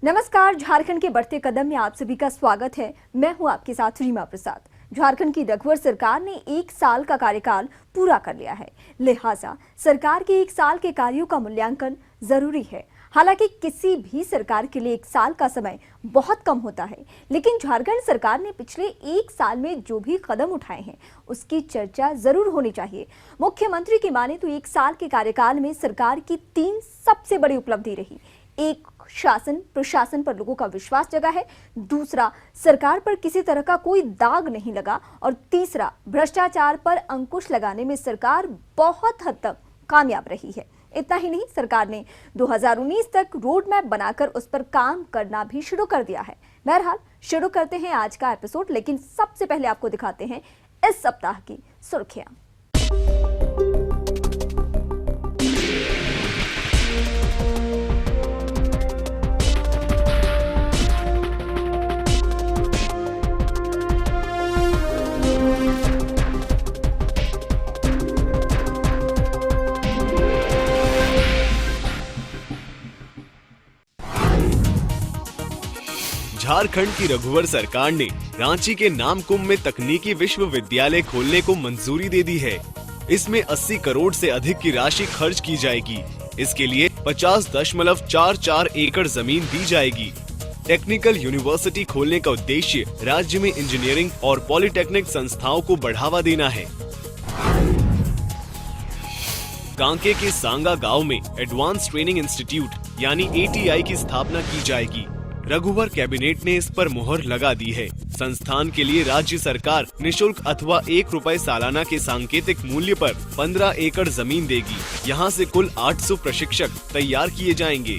नमस्कार, झारखंड के बढ़ते कदम में आप सभी का स्वागत है। मैं हूं आपके साथ रीमा प्रसाद। झारखंड की रघुवर सरकार ने 1 साल का कार्यकाल पूरा कर लिया है, लिहाजा सरकार के 1 साल के कार्यों का मूल्यांकन जरूरी है। हालांकि किसी भी सरकार के लिए 1 साल का समय बहुत कम होता है, लेकिन झारखंड सरकार ने पिछले 1 साल में जो भी कदम उठाए हैं उसकी चर्चा जरूर होनी चाहिए। मुख्यमंत्री की माने तो 1 साल के कार्यकाल में सरकार की 3 सबसे बड़ी उपलब्धि रही। एक, शासन प्रशासन पर लोगों का विश्वास जगा है। दूसरा, सरकार पर किसी तरह का कोई दाग नहीं लगा। और तीसरा, भ्रष्टाचार पर अंकुश लगाने में सरकार बहुत हद तक कामयाब रही है। इतना ही नहीं, सरकार ने 2019 तक रोड मैप बनाकर उस पर काम करना भी शुरू कर दिया है। बहरहाल शुरू करते हैं आज का एपिसोड, लेकिन सबसे पहले आपको दिखाते हैं इस सप्ताह की सुर्खियां। झारखंड की रघुवर सरकार ने रांची के नामकुम में तकनीकी विश्वविद्यालय खोलने को मंजूरी दे दी है। इसमें 80 करोड़ से अधिक की राशि खर्च की जाएगी। इसके लिए 50.44 एकड़ जमीन दी जाएगी। टेक्निकल यूनिवर्सिटी खोलने का उद्देश्य राज्य में इंजीनियरिंग और पॉलिटेक्निक संस्थाओं को बढ़ावा देना है। कांके के सांगा गांव में एडवांस ट्रेनिंग इंस्टीट्यूट यानी ATI की स्थापना की जाएगी। रघुवर कैबिनेट ने इस पर मुहर लगा दी है। संस्थान के लिए राज्य सरकार निशुल्क अथवा 1 रुपए सालाना के सांकेतिक मूल्य पर 15 एकड़ जमीन देगी। यहां से कुल 800 प्रशिक्षक तैयार किए जाएंगे।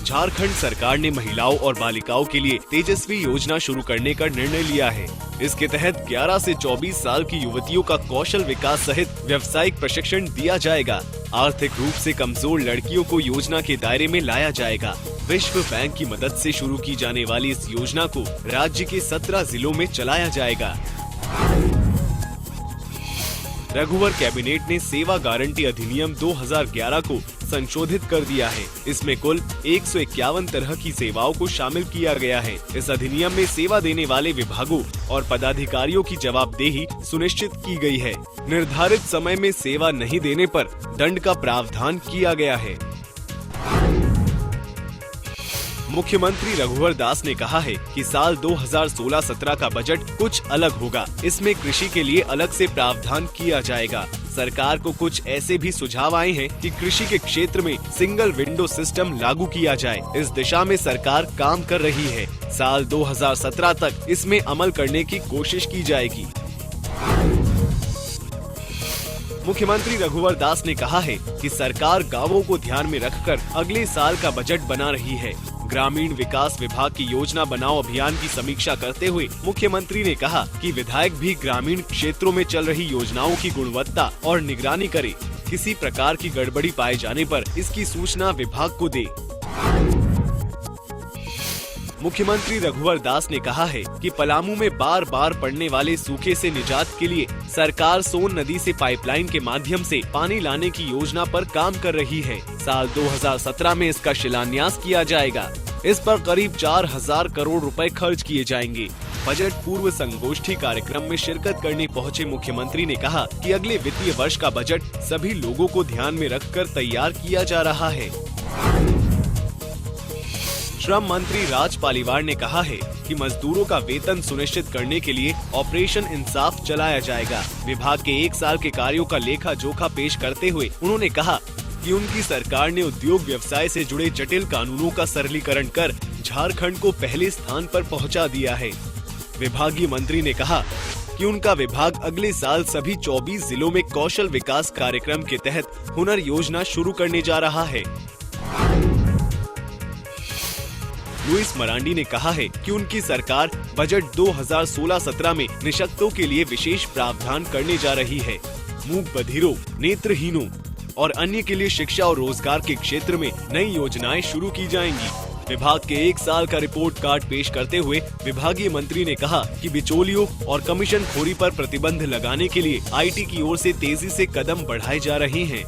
झारखंड सरकार ने महिलाओं और बालिकाओं के लिए तेजस्वी योजना शुरू करने का निर्णय लिया है। इसके तहत 11 से 24 साल की युवतियों का कौशल विकास सहित व्यावसायिक प्रशिक्षण दिया जाएगा। आर्थिक रूप से कमजोर लड़कियों को योजना के दायरे में लाया जाएगा। विश्व बैंक की मदद से शुरू की जाने वाली इस योजना को राज्य के 17 जिलों में चलाया जाएगा। रघुवर कैबिनेट ने सेवा गारंटी अधिनियम 2011 को संशोधित कर दिया है। इसमें कुल 151 तरह की सेवाओं को शामिल किया गया है। इस अधिनियम में सेवा देने वाले विभागों और पदाधिकारियों की जवाबदेही सुनिश्चित की गई है। निर्धारित समय में सेवा नहीं देने पर दंड का प्रावधान किया गया है। मुख्यमंत्री रघुवर दास ने कहा है कि साल 2016-17 का बजट कुछ अलग होगा। इसमें कृषि के लिए अलग से प्रावधान किया जाएगा। सरकार को कुछ ऐसे भी सुझाव आए हैं कि कृषि के क्षेत्र में सिंगल विंडो सिस्टम लागू किया जाए। इस दिशा में सरकार काम कर रही है। साल 2017 तक इसमें अमल करने की कोशिश की जाएगी। मुख्यमंत्री रघुवर दास ने कहा है कि सरकार गांवों को ध्यान में रखकर अगले साल का बजट बना रही है। ग्रामीण विकास विभाग की योजना बनाओ अभियान की समीक्षा करते हुए मुख्यमंत्री ने कहा कि विधायक भी ग्रामीण क्षेत्रों में चल रही योजनाओं की गुणवत्ता और निगरानी करे। किसी प्रकार की गड़बड़ी पाए जाने पर इसकी सूचना विभाग को दे। मुख्यमंत्री रघुवर दास ने कहा है कि पलामू में बार बार पड़ने वाले सूखे से निजात के लिए सरकार सोन नदी से पाइपलाइन के माध्यम से पानी लाने की योजना पर काम कर रही है। साल 2017 में इसका शिलान्यास किया जाएगा। इस पर करीब 4000 करोड़ रुपए खर्च किए जाएंगे। बजट पूर्व संगोष्ठी कार्यक्रम में शिरकत करने पहुंचे मुख्यमंत्री ने कहा कि अगले वित्तीय वर्ष का बजट सभी लोगों को ध्यान में रखकर तैयार किया जा रहा है। श्रम मंत्री राज पालीवाल ने कहा है कि मजदूरों का वेतन सुनिश्चित करने के लिए ऑपरेशन इंसाफ चलाया जाएगा। विभाग के 1 साल के कार्यों का लेखा जोखा पेश करते हुए उन्होंने कहा कि उनकी सरकार ने उद्योग व्यवसाय से जुड़े जटिल कानूनों का सरलीकरण कर झारखंड को पहले स्थान पर पहुंचा दिया है। विभागीय मंत्री ने कहा कि उनका विभाग अगले साल सभी 24 जिलों में कौशल विकास कार्यक्रम के तहत हुनर योजना शुरू करने जा रहा है। लुइस मरांडी ने कहा है कि उनकी सरकार बजट 2016-17 में निशक्तों के लिए विशेष प्रावधान करने जा रही है। मूक बधिरों, नेत्रहीनों और अन्य के लिए शिक्षा और रोजगार के क्षेत्र में नई योजनाएं शुरू की जाएंगी। विभाग के 1 साल का रिपोर्ट कार्ड पेश करते हुए विभागीय मंत्री ने कहा कि बिचौलियों और कमीशन खोरी पर प्रतिबंध लगाने के लिए IT की ओर से तेजी से कदम बढ़ाए जा रहे हैं।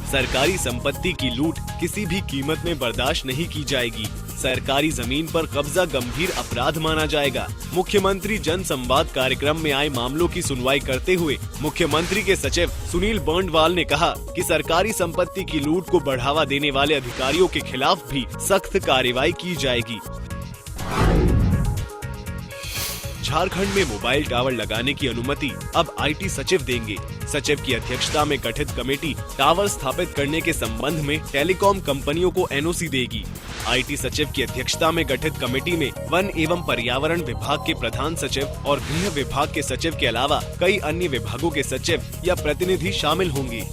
सरकारी संपत्ति की लूट किसी भी कीमत में बर्दाश्त नहीं की जाएगी। सरकारी जमीन पर कब्जा गंभीर अपराध माना जाएगा। मुख्यमंत्री जन संवाद कार्यक्रम में आए मामलों की सुनवाई करते हुए मुख्यमंत्री के सचिव सुनील बर्णवाल ने कहा कि सरकारी संपत्ति की लूट को बढ़ावा देने वाले अधिकारियों के खिलाफ भी सख्त कार्रवाई की जाएगी। झारखंड में मोबाइल टावर लगाने की अनुमति अब आईटी सचिव देंगे। सचिव की अध्यक्षता में गठित कमेटी टावर स्थापित करने के संबंध में टेलीकॉम कंपनियों को एनओसी देगी। आईटी सचिव की अध्यक्षता में गठित कमेटी में वन एवं पर्यावरण विभाग के प्रधान सचिव और गृह विभाग के सचिव के अलावा कई अन्य विभागों के सचिव या प्रतिनिधि शामिल होंगे।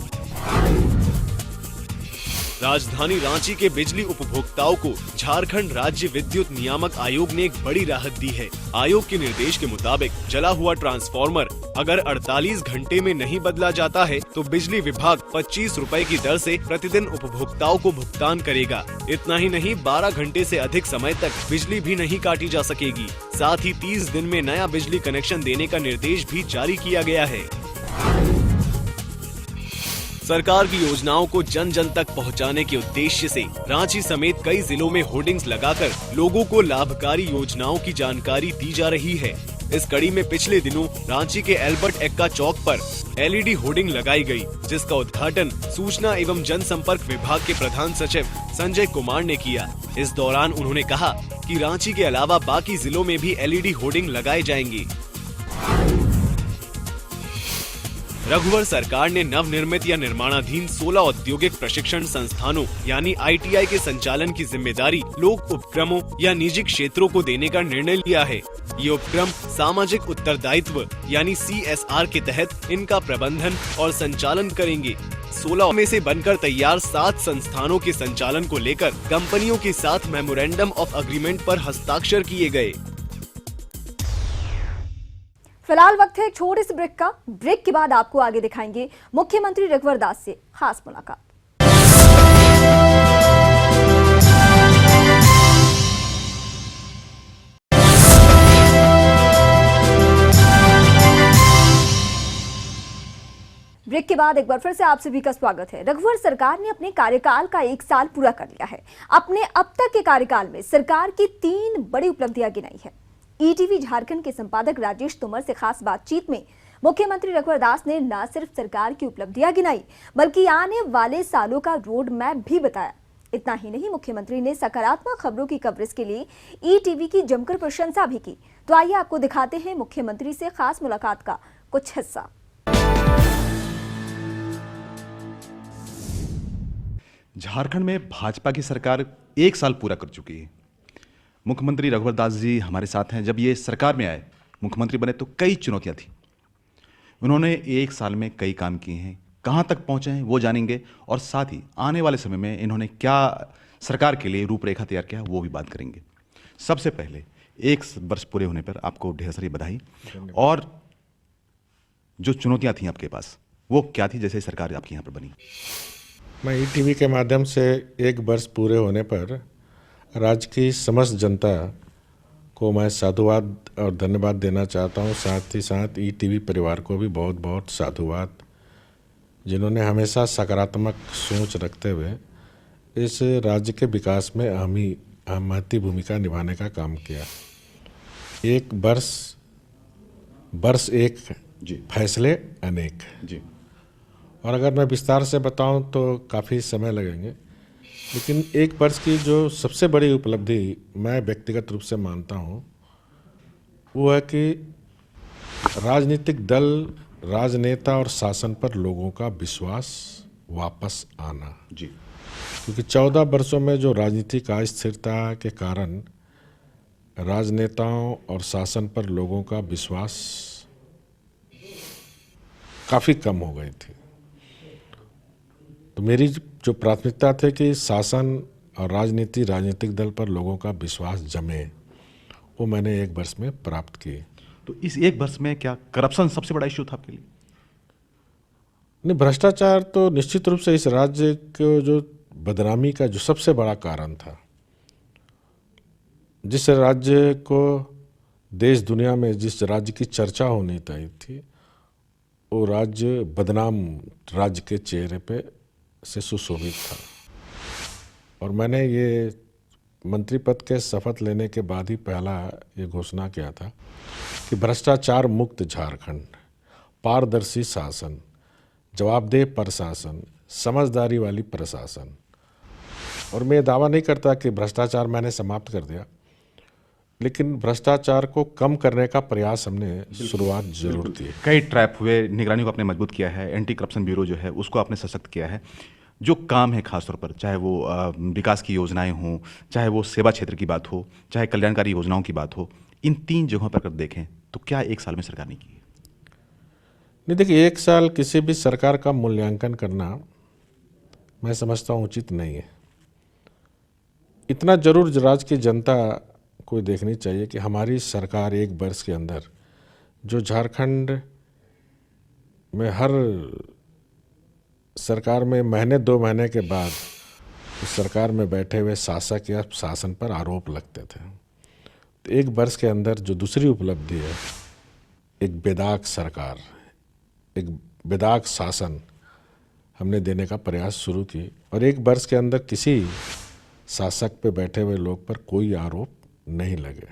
राजधानी रांची के बिजली उपभोक्ताओं को झारखंड राज्य विद्युत नियामक आयोग ने एक बड़ी राहत दी है। आयोग के निर्देश के मुताबिक जला हुआ ट्रांसफार्मर अगर 48 घंटे में नहीं बदला जाता है तो बिजली विभाग 25 रुपए की दर से प्रतिदिन उपभोक्ताओं को भुगतान करेगा। इतना ही नहीं, 12 घंटे से अधिक समय तक बिजली भी नहीं काटी जा सकेगी। साथ ही 30 दिन में नया बिजली कनेक्शन देने का निर्देश भी जारी किया गया है। सरकार की योजनाओं को जन जन तक पहुंचाने के उद्देश्य से रांची समेत कई जिलों में होर्डिंग्स लगाकर लोगों को लाभकारी योजनाओं की जानकारी दी जा रही है। इस कड़ी में पिछले दिनों रांची के एल्बर्ट एक्का चौक पर एलईडी होर्डिंग लगाई गई, जिसका उद्घाटन सूचना एवं जनसंपर्क विभाग के प्रधान सचिव संजय कुमार ने किया। इस दौरान उन्होंने कहा कि रांची के अलावा बाकी जिलों में भी एलईडी होर्डिंग लगाए जाएंगे। रघुवर सरकार ने नवनिर्मित या निर्माणाधीन 16 औद्योगिक प्रशिक्षण संस्थानों यानी आईटीआई के संचालन की जिम्मेदारी लोक उपक्रमों या निजी क्षेत्रों को देने का निर्णय लिया है। ये उपक्रम सामाजिक उत्तरदायित्व यानी CSR के तहत इनका प्रबंधन और संचालन करेंगे। 16 में से बनकर तैयार 7 संस्थानों के संचालन को लेकर कंपनियों के साथ मेमोरेंडम ऑफ एग्रीमेंट पर हस्ताक्षर किए गए। फिलहाल वक्त है एक छोटे से ब्रेक का। ब्रेक के बाद आपको आगे दिखाएंगे मुख्यमंत्री रघुवर दास से खास मुलाकात। ब्रेक के बाद एक बार फिर से आप सभी का स्वागत है। रघुवर सरकार ने अपने कार्यकाल का 1 साल पूरा कर लिया है। अपने अब तक के कार्यकाल में सरकार की 3 बड़ी उपलब्धियां गिनाई है। ईटीवी झारखंड के संपादक राजेश तोमर से खास बातचीत में मुख्यमंत्री रघुवर दास ने न सिर्फ सरकार की उपलब्धियां गिनाई बल्कि आने वाले सालों का रोड मैप भी बताया। इतना ही नहीं, मुख्यमंत्री ने सकारात्मक खबरों की कवरेज के लिए ईटीवी की जमकर प्रशंसा भी की। तो आइए आपको दिखाते हैं मुख्यमंत्री से खास मुलाकात का कुछ हिस्सा। झारखंड में भाजपा की सरकार 1 साल पूरा कर चुकी है। मुख्यमंत्री रघुवर दास जी हमारे साथ हैं। जब ये सरकार में आए, मुख्यमंत्री बने तो कई चुनौतियां थी। उन्होंने 1 साल में कई काम किए हैं। कहां तक पहुंचे हैं वो जानेंगे और साथ ही आने वाले समय में इन्होंने क्या सरकार के लिए रूपरेखा तैयार किया वो भी बात करेंगे। सबसे पहले 1 वर्ष पूरे होने पर आपको ढेर सारी बधाई। और जो चुनौतियां थी आपके पास वो क्या थी जैसे सरकार आपकी यहाँ पर बनी? मैं ईटीवी के माध्यम से 1 वर्ष पूरे होने पर राज्य की समस्त जनता को मैं साधुवाद और धन्यवाद देना चाहता हूं। साथ ही साथ ईटीवी परिवार को भी बहुत बहुत साधुवाद, जिन्होंने हमेशा सकारात्मक सोच रखते हुए इस राज्य के विकास में महत्वपूर्ण भूमिका निभाने का काम किया। 1 वर्ष एक जी, फैसले अनेक जी। और अगर मैं विस्तार से बताऊं तो काफ़ी समय लगेंगे, लेकिन 1 वर्ष की जो सबसे बड़ी उपलब्धि मैं व्यक्तिगत रूप से मानता हूं वो है कि राजनीतिक दल, राजनेता और शासन पर लोगों का विश्वास वापस आना। जी। क्योंकि 14 वर्षों में जो राजनीतिक अस्थिरता के कारण राजनेताओं और शासन पर लोगों का विश्वास काफ़ी कम हो गई थी। तो मेरी जो प्राथमिकता थी कि शासन और राजनीतिक दल पर लोगों का विश्वास जमे, वो मैंने 1 वर्ष में प्राप्त किए। तो इस 1 वर्ष में क्या करप्शन सबसे बड़ा इश्यू था आपके लिए? नहीं, भ्रष्टाचार तो निश्चित रूप से इस राज्य को जो बदनामी का जो सबसे बड़ा कारण था। जिस राज्य को देश दुनिया में जिस राज्य की चर्चा होनी चाहिए थी, वो राज्य बदनाम राज्य के चेहरे पे से सुशोभित था। और मैंने ये मंत्री पद के शपथ लेने के बाद ही पहला ये घोषणा किया था कि भ्रष्टाचार मुक्त झारखंड, पारदर्शी शासन, जवाबदेह प्रशासन, समझदारी वाली प्रशासन। और मैं दावा नहीं करता कि भ्रष्टाचार मैंने समाप्त कर दिया, लेकिन भ्रष्टाचार को कम करने का प्रयास हमने शुरुआत जरूर की। कई ट्रैप हुए, निगरानी को आपने मजबूत किया है, एंटी करप्शन ब्यूरो जो है उसको आपने सशक्त किया है। जो काम है खासतौर पर, चाहे वो विकास की योजनाएं हों, चाहे वो सेवा क्षेत्र की बात हो, चाहे कल्याणकारी योजनाओं की बात हो, इन 3 जगहों पर अगर देखें तो क्या 1 साल में सरकार ने की? नहीं, देखिए, 1 साल किसी भी सरकार का मूल्यांकन करना मैं समझता हूँ उचित नहीं है। इतना जरूर राज्य की जनता को देखनी चाहिए कि हमारी सरकार 1 वर्ष के अंदर जो झारखंड में हर सरकार में महीने 2 महीने के बाद उस सरकार में बैठे हुए शासक या शासन पर आरोप लगते थे, तो 1 वर्ष के अंदर जो दूसरी उपलब्धि है, एक बेदाग सरकार, एक बेदाग शासन हमने देने का प्रयास शुरू की। और 1 वर्ष के अंदर किसी शासक पे बैठे हुए लोग पर कोई आरोप नहीं लगे।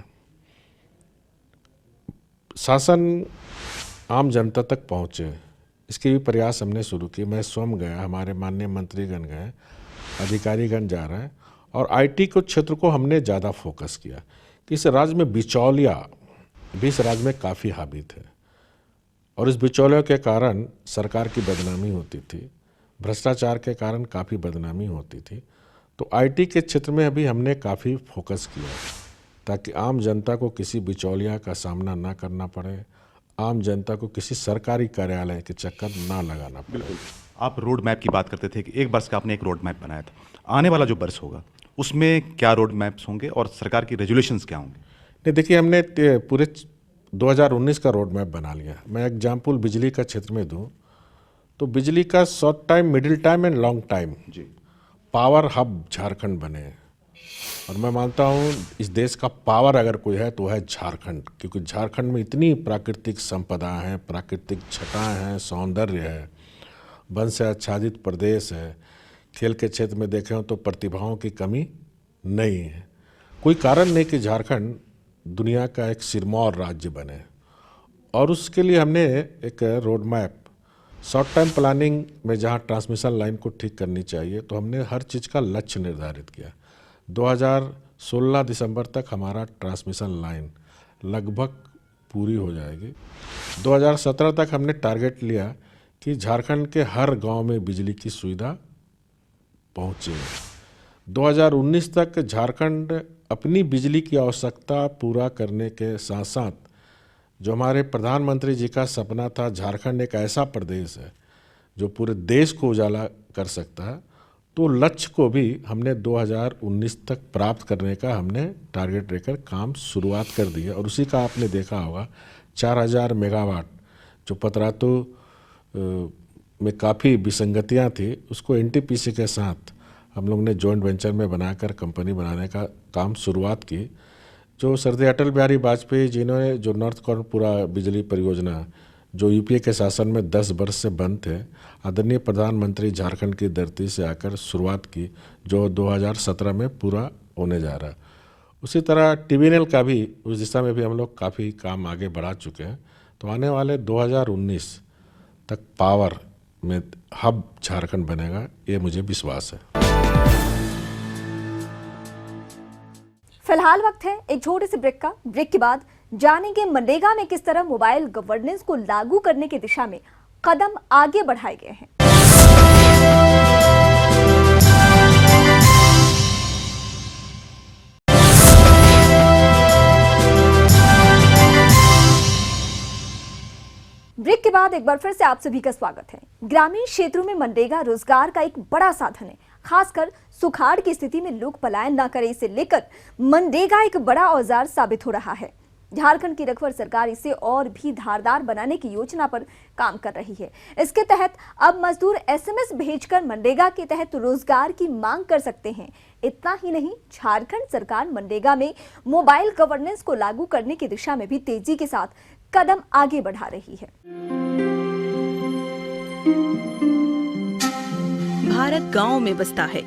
शासन आम जनता तक पहुँचे, इसके भी प्रयास हमने शुरू किए। मैं स्वयं गया, हमारे माननीय मंत्रीगण गए, अधिकारीगण जा रहे हैं। और आईटी को क्षेत्र को हमने ज़्यादा फोकस किया कि इस राज्य में बिचौलिया भी इस राज्य में काफ़ी हावी थे, और इस बिचौलियों के कारण सरकार की बदनामी होती थी, भ्रष्टाचार के कारण काफ़ी बदनामी होती थी। तो आईटी के क्षेत्र में अभी हमने काफ़ी फोकस किया ताकि आम जनता को किसी बिचौलिया का सामना ना करना पड़े, आम जनता को किसी सरकारी कार्यालय के चक्कर ना लगाना पड़े। आप रोड मैप की बात करते थे कि 1 वर्ष का आपने एक रोड मैप बनाया था। आने वाला जो वर्ष होगा उसमें क्या रोड मैप्स होंगे और सरकार की रेजुलेशंस क्या होंगे? नहीं, देखिए, हमने पूरे 2019 का रोड मैप बना लिया। मैं एग्जाम्पल बिजली का क्षेत्र में दूं तो बिजली का short time, middle time and long time जी, पावर हब झारखंड बने। और मैं मानता हूँ इस देश का पावर अगर कोई है तो है झारखंड, क्योंकि झारखंड में इतनी प्राकृतिक संपदा है, प्राकृतिक छटाएं हैं, सौंदर्य है, वन से आच्छादित प्रदेश है। खेल के क्षेत्र में देखें तो प्रतिभाओं की कमी नहीं है। कोई कारण नहीं कि झारखंड दुनिया का एक सिरमौर राज्य बने। और उसके लिए हमने एक road map, short time planning में जहाँ ट्रांसमिशन लाइन को ठीक करनी चाहिए तो हमने हर चीज़ का लक्ष्य निर्धारित किया। 2016 दिसंबर तक हमारा ट्रांसमिशन लाइन लगभग पूरी हो जाएगी। 2017 तक हमने टारगेट लिया कि झारखंड के हर गांव में बिजली की सुविधा पहुँचे। 2019 तक झारखंड अपनी बिजली की आवश्यकता पूरा करने के साथ साथ जो हमारे प्रधानमंत्री जी का सपना था, झारखंड एक ऐसा प्रदेश है जो पूरे देश को उजाला कर सकता है, तो लक्ष्य को भी हमने 2019 तक प्राप्त करने का हमने टारगेट लेकर काम शुरुआत कर दी है। और उसी का आपने देखा होगा 4000 मेगावाट जो पतरातू में काफ़ी विसंगतियां थी, उसको एनटीपीसी के साथ हम लोग ने जॉइंट वेंचर में बनाकर कंपनी बनाने का काम शुरुआत की। जो श्रद्धेय अटल बिहारी वाजपेयी जिन्होंने जो नॉर्थ कर्णपुरा बिजली परियोजना जो यूपीए के शासन में 10 वर्ष से बंद थे, आदरणीय प्रधानमंत्री झारखंड की धरती से आकर शुरुआत की, जो 2017 में पूरा होने जा रहा है। उसी तरह टीवीएनएल का भी उस दिशा में भी हम लोग काफ़ी काम आगे बढ़ा चुके हैं। तो आने वाले 2019 तक पावर में हब झारखंड बनेगा, ये मुझे विश्वास है। फिलहाल वक्त है एक छोटे से ब्रेक का। ब्रेक के बाद जानेंगे मनरेगा में किस तरह मोबाइल गवर्नेंस को लागू करने की दिशा में कदम आगे बढ़ाए गए हैं। ब्रेक के बाद एक बार फिर से आप सभी का स्वागत है। ग्रामीण क्षेत्रों में मनरेगा रोजगार का एक बड़ा साधन है। खासकर सुखाड़ की स्थिति में लोग पलायन न करें, इसे लेकर मनरेगा एक बड़ा औजार साबित हो रहा है। झारखंड की रघुवर सरकार इसे और भी धारदार बनाने की योजना पर काम कर रही है। इसके तहत अब मजदूर एसएमएस भेजकर मनरेगा के तहत रोजगार की मांग कर सकते हैं। इतना ही नहीं, झारखंड सरकार मनरेगा में मोबाइल गवर्नेंस को लागू करने की दिशा में भी तेजी के साथ कदम आगे बढ़ा रही है। भारत गाँव में बसता है।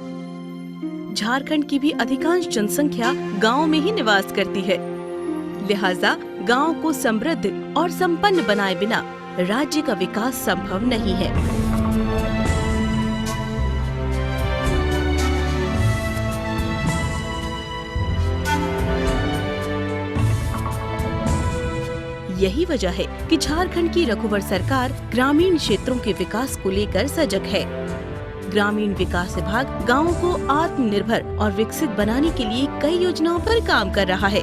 झारखंड की भी अधिकांश जनसंख्या गाँव में ही निवास करती है। लिहाजा गाँव को समृद्ध और संपन्न बनाए बिना राज्य का विकास संभव नहीं है। यही वजह है कि झारखंड की रघुवर सरकार ग्रामीण क्षेत्रों के विकास को लेकर सजग है। ग्रामीण विकास विभाग गांवों को आत्मनिर्भर और विकसित बनाने के लिए कई योजनाओं पर काम कर रहा है।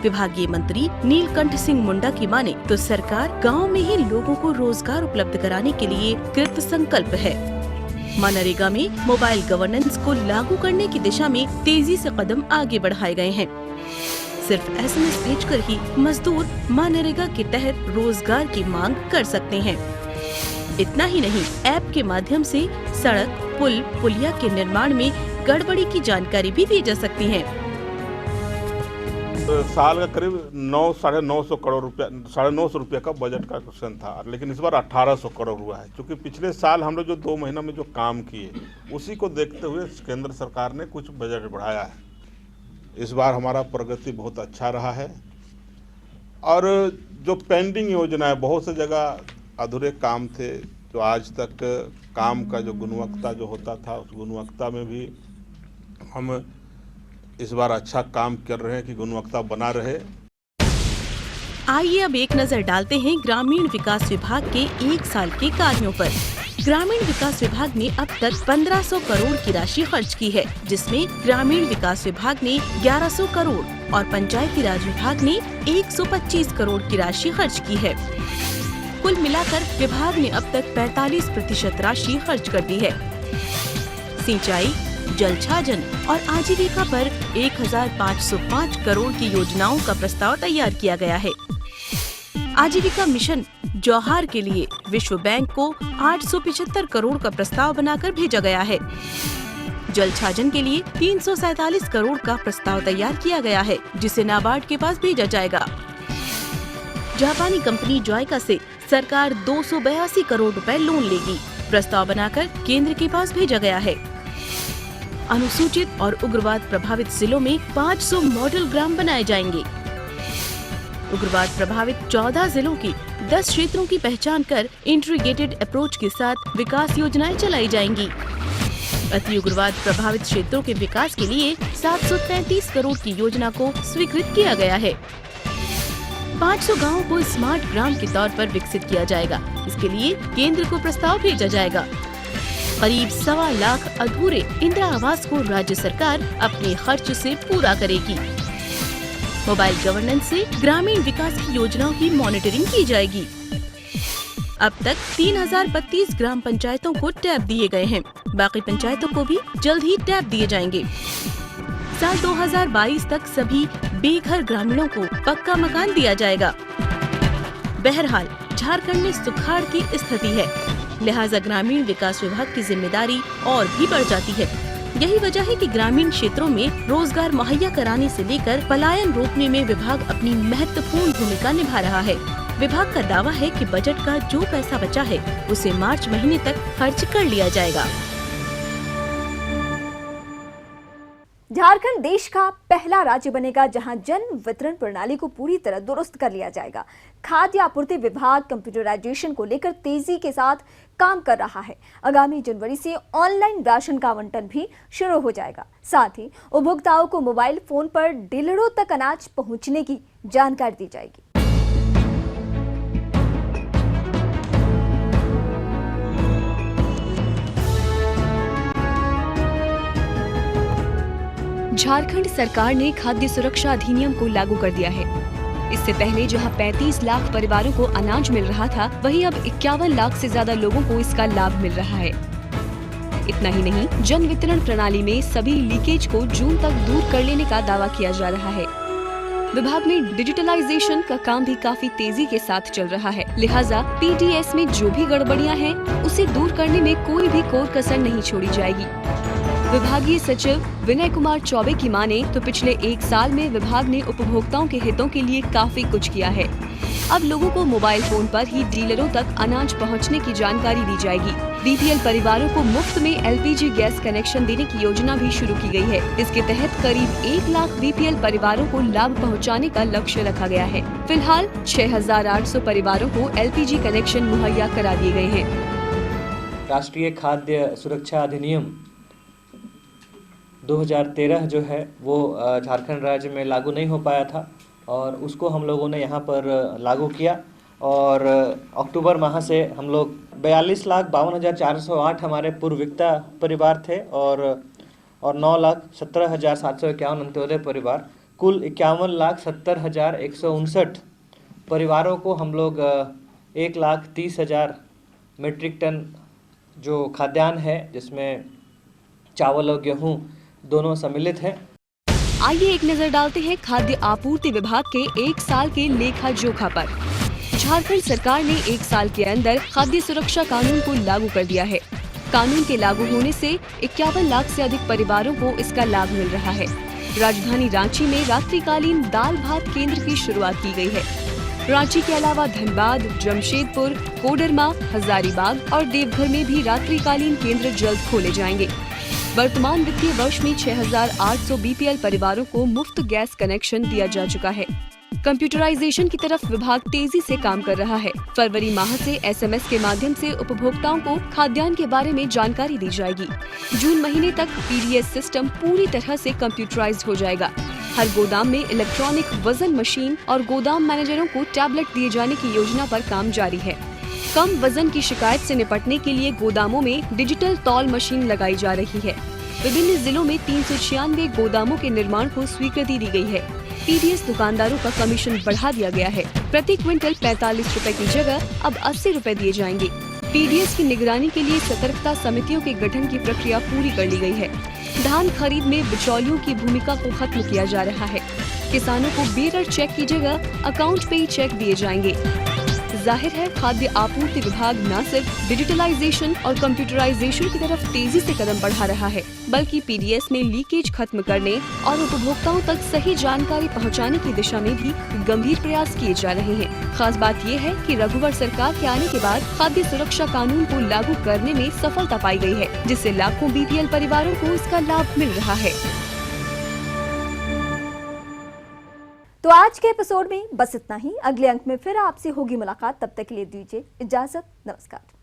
विभागीय मंत्री नीलकंठ सिंह मुंडा की माने तो सरकार गांव में ही लोगों को रोजगार उपलब्ध कराने के लिए कृत संकल्प है। मनरेगा में मोबाइल गवर्नेंस को लागू करने की दिशा में तेजी से कदम आगे बढ़ाए गए हैं। सिर्फ SMS भेजकर ही मजदूर मनरेगा के तहत रोजगार की मांग कर सकते हैं। इतना ही नहीं, ऐप के माध्यम से सड़क, पुल, पुलिया के निर्माण में गड़बड़ी की जानकारी भी दी जा सकती है। तो साल का करीब 900-950 करोड़ रुपया, 950 रुपये का बजट का क्वेश्चन था, लेकिन इस बार 1800 करोड़ हुआ है। क्योंकि पिछले साल हम लोग जो 2 महीना में जो काम किए उसी को देखते हुए केंद्र सरकार ने कुछ बजट बढ़ाया है। इस बार हमारा प्रगति बहुत अच्छा रहा है और जो पेंडिंग योजना है, बहुत से जगह अधूरे काम थे, जो आज तक काम का जो गुणवत्ता जो होता था उस गुणवत्ता में भी हम इस बार अच्छा काम कर रहे हैं कि गुणवत्ता बना रहे। आइए अब एक नजर डालते हैं ग्रामीण विकास विभाग के 1 साल के कार्यों पर। ग्रामीण विकास विभाग ने अब तक 1500 करोड़ की राशि खर्च की है, जिसमें ग्रामीण विकास विभाग ने 1100 करोड़ और पंचायती राज विभाग ने 125 करोड़ की राशि खर्च की है। कुल मिलाकर विभाग ने अब तक 45% राशि खर्च कर दी है। सिंचाई, जल छाजन और आजीविका पर 1505 करोड़ की योजनाओं का प्रस्ताव तैयार किया गया है। आजीविका मिशन जौहार के लिए विश्व बैंक को 875 करोड़ का प्रस्ताव बनाकर भेजा गया है। जल छाजन के लिए 347 करोड़ का प्रस्ताव तैयार किया गया है, जिसे नाबार्ड के पास भेजा जाएगा। जापानी कंपनी जॉयका से सरकार 282 करोड़ रुपए लोन लेगी। प्रस्ताव बनाकर केंद्र के पास भेजा गया है। अनुसूचित और उग्रवाद प्रभावित जिलों में 500 मॉडल ग्राम बनाए जाएंगे। उग्रवाद प्रभावित 14 जिलों की 10 क्षेत्रों की पहचान कर इंटीग्रेटेड अप्रोच के साथ विकास योजनाएं चलाई जाएंगी। अति उग्रवाद प्रभावित क्षेत्रों के विकास के लिए 733 करोड़ की योजना को स्वीकृत किया गया है। 500 गांवों को स्मार्ट ग्राम के तौर पर विकसित किया जाएगा। इसके लिए केंद्र को प्रस्ताव भेजा जाएगा। करीब 1.25 लाख अधूरे इंदिरा आवास को राज्य सरकार अपने खर्च से पूरा करेगी। मोबाइल गवर्नेंस से ग्रामीण विकास की योजनाओं की मॉनिटरिंग की जाएगी। अब तक 3032 ग्राम पंचायतों को टैब दिए गए हैं। बाकी पंचायतों को भी जल्द ही टैब दिए जाएंगे। साल 2022 तक सभी बेघर ग्रामीणों को पक्का मकान दिया जाएगा। बहरहाल झारखंड में सुखाड़ की स्थिति है, लिहाजा ग्रामीण विकास विभाग की जिम्मेदारी और भी बढ़ जाती है। यही वजह है कि ग्रामीण क्षेत्रों में रोजगार मुहैया कराने से लेकर पलायन रोकने में विभाग अपनी महत्वपूर्ण भूमिका निभा रहा है। विभाग का दावा है कि बजट का जो पैसा बचा है उसे मार्च महीने तक खर्च कर लिया जाएगा। झारखंड देश का पहला राज्य बनेगा जहां जन वितरण प्रणाली को पूरी तरह दुरुस्त कर लिया जाएगा। खाद्य आपूर्ति विभाग कंप्यूटराइजेशन को लेकर तेजी के साथ काम कर रहा है। आगामी जनवरी से ऑनलाइन राशन का आवंटन भी शुरू हो जाएगा। साथ ही उपभोक्ताओं को मोबाइल फोन पर डीलरों तक अनाज पहुंचने की जानकारी दी जाएगी। झारखंड सरकार ने खाद्य सुरक्षा अधिनियम को लागू कर दिया है। इससे पहले जहां 35 लाख परिवारों को अनाज मिल रहा था, वहीं अब 51 लाख से ज्यादा लोगों को इसका लाभ मिल रहा है। इतना ही नहीं, जन वितरण प्रणाली में सभी लीकेज को जून तक दूर कर लेने का दावा किया जा रहा है। विभाग में डिजिटलाइजेशन का काम भी काफी तेजी के साथ चल रहा है, लिहाजा PTS में जो भी गड़बड़ियां हैं, उसे दूर करने में कोई भी कोर कसर नहीं छोड़ी जाएगी। विभागीय सचिव विनय कुमार चौबे की माने तो पिछले 1 साल में विभाग ने उपभोक्ताओं के हितों के लिए काफी कुछ किया है। अब लोगों को मोबाइल फोन पर ही डीलरों तक अनाज पहुंचने की जानकारी दी जाएगी। बीपीएल परिवारों को मुफ्त में एलपीजी गैस कनेक्शन देने की योजना भी शुरू की गई है। इसके तहत करीब 1 लाख बीपीएल परिवारों को लाभ पहुंचाने का लक्ष्य रखा गया है। फिलहाल 6,800 परिवारों को एलपीजी कनेक्शन मुहैया करा दिए गए हैं। राष्ट्रीय खाद्य सुरक्षा अधिनियम 2013 जो है वो झारखंड राज्य में लागू नहीं हो पाया था और उसको हम लोगों ने यहाँ पर लागू किया और अक्टूबर माह से हम लोग 42,52,408 हमारे पूर्विकता परिवार थे और 9,17,751 अंत्योदय परिवार, कुल 51,70,159 परिवारों को हम लोग 1,30,000 मीट्रिक टन जो खाद्यान्न है जिसमें चावल और गेहूँ दोनों सम्मिलित हैं। आइए एक नजर डालते हैं खाद्य आपूर्ति विभाग के 1 साल के लेखा जोखा पर। झारखंड सरकार ने 1 साल के अंदर खाद्य सुरक्षा कानून को लागू कर दिया है। कानून के लागू होने से 51 लाख से अधिक परिवारों को इसका लाभ मिल रहा है। राजधानी रांची में रात्रिकालीन दाल भात केंद्र की शुरुआत की गई है। रांची के अलावा धनबाद, जमशेदपुर, कोडरमा, हजारीबाग और देवघर में भी रात्रिकालीन केंद्र जल्द खोले जाएंगे। वर्तमान वित्तीय वर्ष में 6,800 बीपीएल परिवारों को मुफ्त गैस कनेक्शन दिया जा चुका है। कंप्यूटराइजेशन की तरफ विभाग तेजी से काम कर रहा है। फरवरी माह से एसएमएस के माध्यम से उपभोक्ताओं को खाद्यान्न के बारे में जानकारी दी जाएगी। जून महीने तक पीडीएस सिस्टम पूरी तरह से कंप्यूटराइज्ड हो जाएगा। हर गोदाम में इलेक्ट्रॉनिक वजन मशीन और गोदाम मैनेजरों को टैबलेट दिए जाने की योजना पर काम जारी है। कम वजन की शिकायत से निपटने के लिए गोदामों में डिजिटल तौल मशीन लगाई जा रही है। विभिन्न जिलों में 396 गोदामों के निर्माण को स्वीकृति दी गई है। पीडीएस दुकानदारों का कमीशन बढ़ा दिया गया है। प्रति क्विंटल 45 रुपए की जगह अब 80 रुपए दिए जाएंगे। पीडीएस की निगरानी के लिए सतर्कता समितियों के गठन की प्रक्रिया पूरी कर ली गई है। धान खरीद में बिचौलियों की भूमिका को खत्म किया जा रहा है। किसानों को बेरर चेक की जगह अकाउंट पे ही चेक दिए जाएंगे। जाहिर है खाद्य आपूर्ति विभाग न सिर्फ डिजिटलाइजेशन और कंप्यूटराइजेशन की तरफ तेजी से कदम बढ़ा रहा है, बल्कि पीडीएस में लीकेज खत्म करने और उपभोक्ताओं तक सही जानकारी पहुंचाने की दिशा में भी गंभीर प्रयास किए जा रहे हैं। खास बात यह है कि रघुवर सरकार के आने के बाद खाद्य सुरक्षा कानून को लागू करने में सफलता पाई गई है, जिससे लाखों बीपीएल परिवारों को इसका लाभ मिल रहा है। तो आज के एपिसोड में बस इतना ही। अगले अंक में फिर आपसे होगी मुलाकात। तब तक के लिए दीजिए इजाजत। नमस्कार।